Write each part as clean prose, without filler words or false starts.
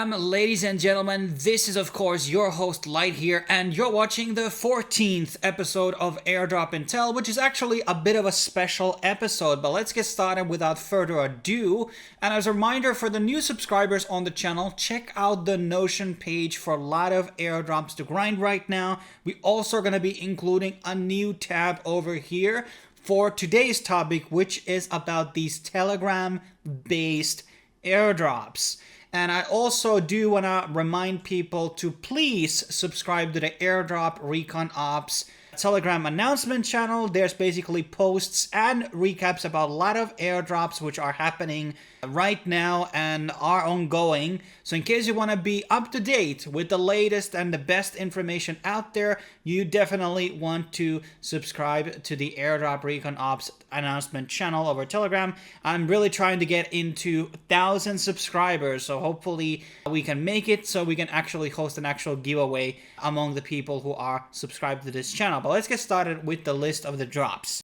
Ladies and gentlemen, this is of course your host Lite here, and you're watching the 14th episode of Airdrop Intel, which is actually a bit of a special episode, but let's get started without further ado. And as a reminder for the new subscribers on the channel, check out the Notion page for a lot of airdrops to grind right now. We also are going to be including a new tab over here for today's topic, which is about these Telegram-based airdrops. And I also do want to remind people to please subscribe to the Airdrop Recon Ops Telegram announcement channel. There's basically posts and recaps about a lot of airdrops which are happening right now and are ongoing. So in case you want to be up to date with the latest and the best information out there, you definitely want to subscribe to the Airdrop Recon Ops announcement channel over Telegram. I'm really trying to get into 1,000 subscribers, so hopefully we can make it so we can actually host an actual giveaway among the people who are subscribed to this channel. But let's get started with the list of the drops.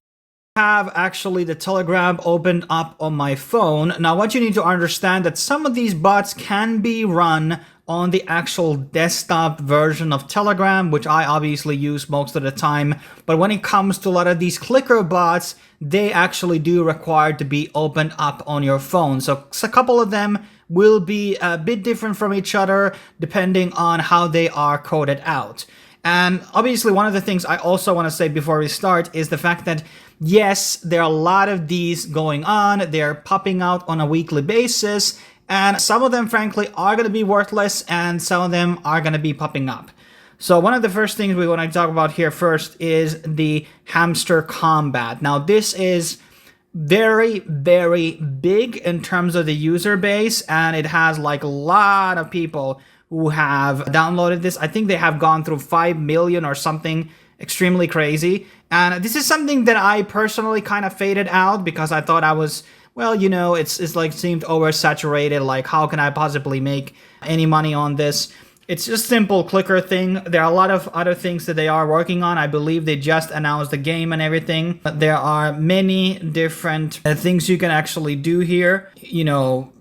I have actually the Telegram opened up on my phone. Now what you need to understand that some of these bots can be run on the actual desktop version of Telegram, which I obviously use most of the time. But when it comes to a lot of these clicker bots, they actually do require to be opened up on your phone. So a couple of them will be a bit different from each other depending on how they are coded out. And obviously one of the things I also want to say before we start is the fact that yes, there are a lot of these going on. They're popping out on a weekly basis. And some of them, frankly, are going to be worthless and some of them are going to be popping up. So one of the first things we want to talk about here first is the hamster combat. Now this is very, very big in terms of the user base, and it has like a lot of people who have downloaded this. I think they have gone through 5 million or something extremely crazy. And this is something that I personally kind of faded out because I thought I was, well, you know, it's like seemed oversaturated. Like, how can I possibly make any money on this? It's just a simple clicker thing. There are a lot of other things that they are working on. I believe they just announced the game and everything. But there are many different things you can actually do here. You know,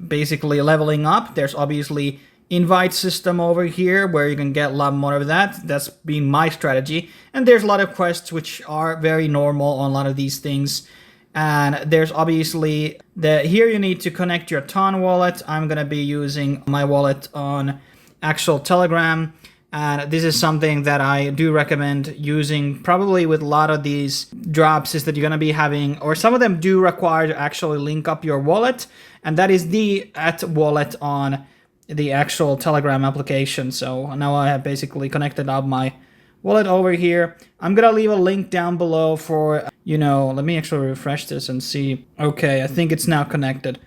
basically leveling up. There's obviously invite system over here where you can get a lot more of that. That's been my strategy. And there's a lot of quests which are very normal on a lot of these things. And there's obviously here you need to connect your Ton wallet. I'm going to be using my wallet on actual Telegram. And this is something that I do recommend using probably with a lot of these drops, is that you're going to be having, or some of them do require to actually link up your wallet. And that is the @wallet on the actual Telegram application. So now I have basically connected up my wallet over here. I'm gonna leave a link down below for, you know, let me actually refresh this and see. Okay, I think it's now connected.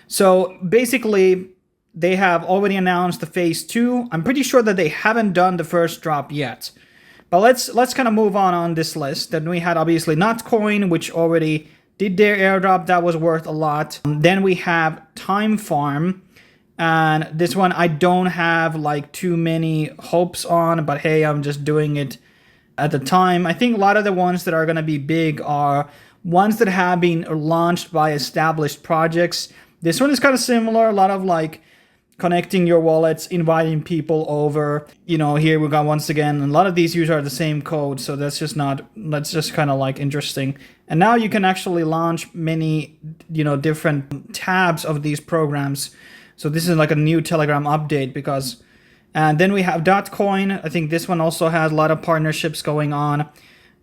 So basically they have already announced the phase 2. I'm pretty sure that they haven't done the first drop yet. But let's kind of move on this list. Then we had obviously Notcoin, which already did their airdrop. That was worth a lot. Then we have Time Farm. And this one I don't have like too many hopes on, but hey, I'm just doing it at the time. I think a lot of the ones that are going to be big are ones that have been launched by established projects. This one is kind of similar, a lot of like connecting your wallets, inviting people over. You know, here we got once again, a lot of these use are the same code, so that's just kind of like interesting. And now you can actually launch many, you know, different tabs of these programs. So this is like a new Telegram update because, and then we have Dotcoin. I think this one also has a lot of partnerships going on.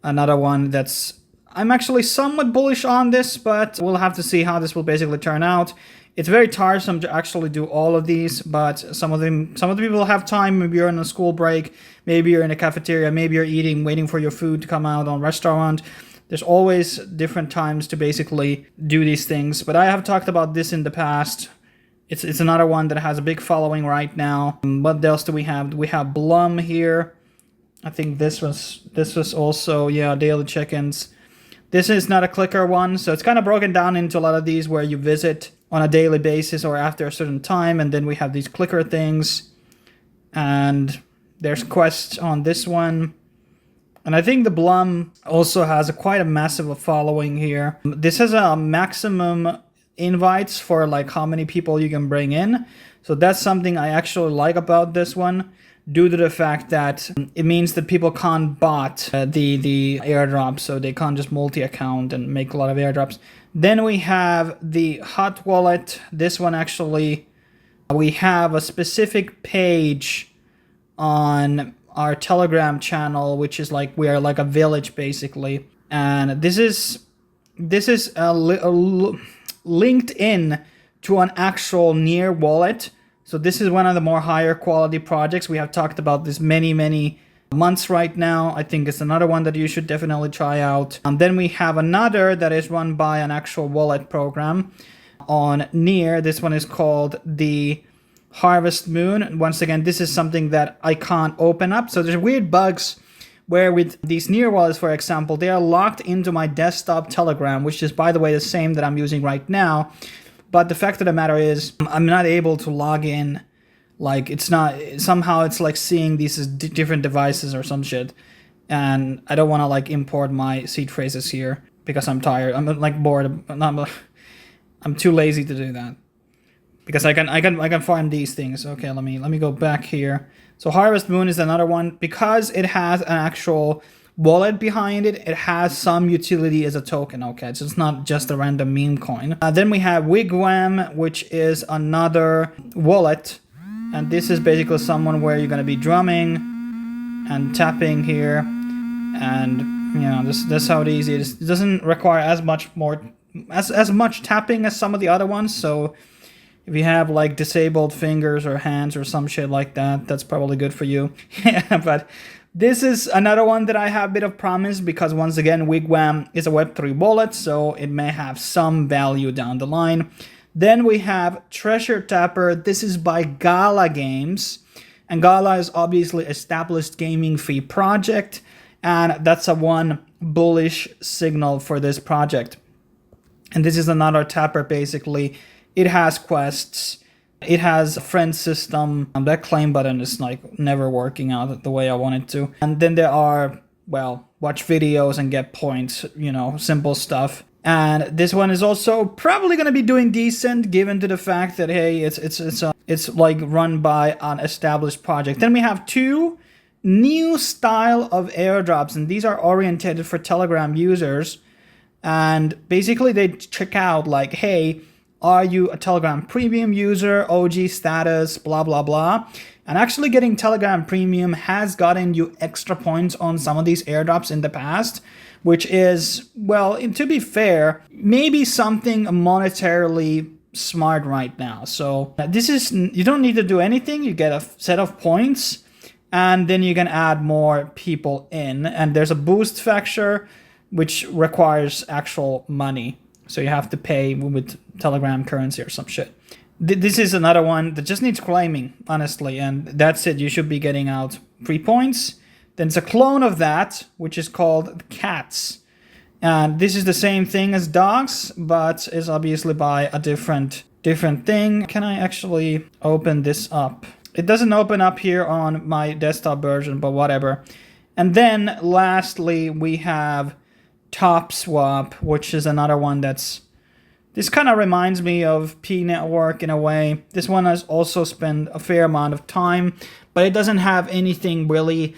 Another one that's, I'm actually somewhat bullish on this, but we'll have to see how this will basically turn out. It's very tiresome to actually do all of these, but some of the people have time. Maybe you're on a school break, maybe you're in a cafeteria, maybe you're eating, waiting for your food to come out on restaurant. There's always different times to basically do these things, but I have talked about this in the past. It's another one that has a big following right now. What else do we have? We have Blum here. I think this was also, yeah, daily check-ins. This is not a clicker one, so it's kind of broken down into a lot of these where you visit on a daily basis or after a certain time, and then we have these clicker things. And there's quests on this one. And I think the Blum also has quite a massive following here. This has a maximum invites for like how many people you can bring in. So that's something I actually like about this one, due to the fact that it means that people can't bot the airdrops, so they can't just multi-account and make a lot of airdrops. Then we have the hot wallet. This one actually, we have a specific page on our Telegram channel, which is like, we are like a village basically, and this is linked in to an actual Near wallet. So this is one of the more higher quality projects. We have talked about this many months right now. I think it's another one that you should definitely try out. And then we have another that is run by an actual wallet program on Near. This one is called the Harvest Moon. Once again, this is something that I can't open up. So there's weird bugs where with these Near wallets, for example, they are locked into my desktop Telegram, which is, by the way, the same that I'm using right now. But the fact of the matter is, I'm not able to log in. Like, it's not, somehow it's like seeing these as different devices or some shit. And I don't want to like import my seed phrases here because I'm tired. I'm like bored. I'm too lazy to do that. Because I can find these things. Okay, let me go back here. So Harvest Moon is another one. Because it has an actual wallet behind it, it has some utility as a token. Okay, so it's not just a random meme coin. Then we have Wigwam, which is another wallet, and this is basically someone where you're gonna be drumming and tapping here, and you know, that's how easy it is. It doesn't require as much tapping as some of the other ones. So if you have like disabled fingers or hands or some shit like that, that's probably good for you. Yeah, but this is another one that I have a bit of promise, because once again, Wigwam is a Web3 wallet, so it may have some value down the line. Then we have Treasure Tapper. This is by Gala Games, and Gala is obviously established gaming fee project, and that's a one bullish signal for this project. And this is another tapper basically. It has quests. It has a friend system. That claim button is like never working out the way I want it to. And then there are, well, watch videos and get points, you know, simple stuff. And this one is also probably going to be doing decent, given to the fact that, hey, it's like run by an established project. Then we have two new style of airdrops, and these are oriented for Telegram users. And basically they check out like, hey, are you a Telegram Premium user, OG status, blah, blah, blah. And actually getting Telegram Premium has gotten you extra points on some of these airdrops in the past, which is, well, to be fair, maybe something monetarily smart right now. So this is, you don't need to do anything. You get a set of points, and then you can add more people in. And there's a boost factor, which requires actual money. So you have to pay with Telegram currency or some shit. This is another one that just needs claiming, honestly. And that's it. You should be getting out 3 points. Then it's a clone of that, which is called Cats. And this is the same thing as Dogs, but is obviously by a different thing. Can I actually open this up? It doesn't open up here on my desktop version, but whatever. And then lastly, we have Top Swap, which is another one that's, this kind of reminds me of P Network in a way. This one has also spent a fair amount of time, but it doesn't have anything really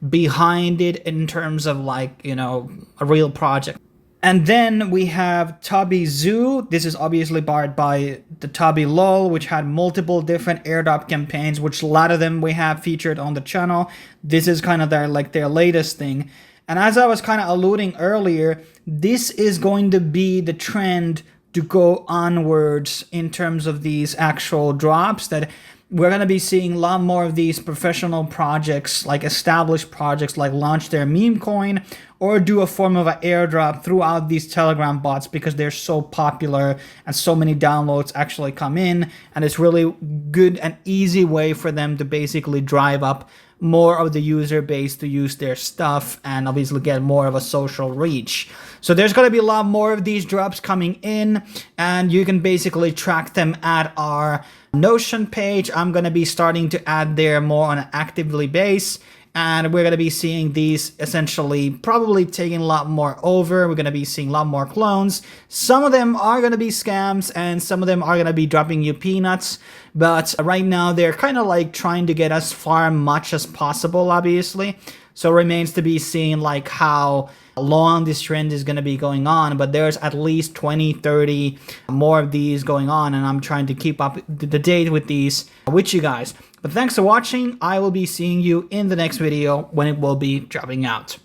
behind it in terms of like, you know, a real project. And then we have Tubby Zoo. This is obviously powered by the Tubby LOL, which had multiple different airdrop campaigns, which a lot of them we have featured on the channel. This is kind of their latest thing. And as I was kind of alluding earlier, this is going to be the trend to go onwards in terms of these actual drops, that we're going to be seeing a lot more of these professional projects, like established projects, like launch their meme coin or do a form of an airdrop throughout these Telegram bots, because they're so popular and so many downloads actually come in, and it's really good and easy way for them to basically drive up more of the user base to use their stuff and obviously get more of a social reach. So there's going to be a lot more of these drops coming in, and you can basically track them at our Notion page. I'm going to be starting to add there more on an actively base. and we're going to be seeing these essentially probably taking a lot more over. We're going to be seeing a lot more clones. Some of them are going to be scams, and some of them are going to be dropping you peanuts, but right now they're kind of like trying to get as far much as possible, obviously. So remains to be seen like how long this trend is going to be going on, but there's at least 20, 30 more of these going on, and I'm trying to keep up the date with these with you guys. But thanks for watching. I will be seeing you in the next video when it will be dropping out.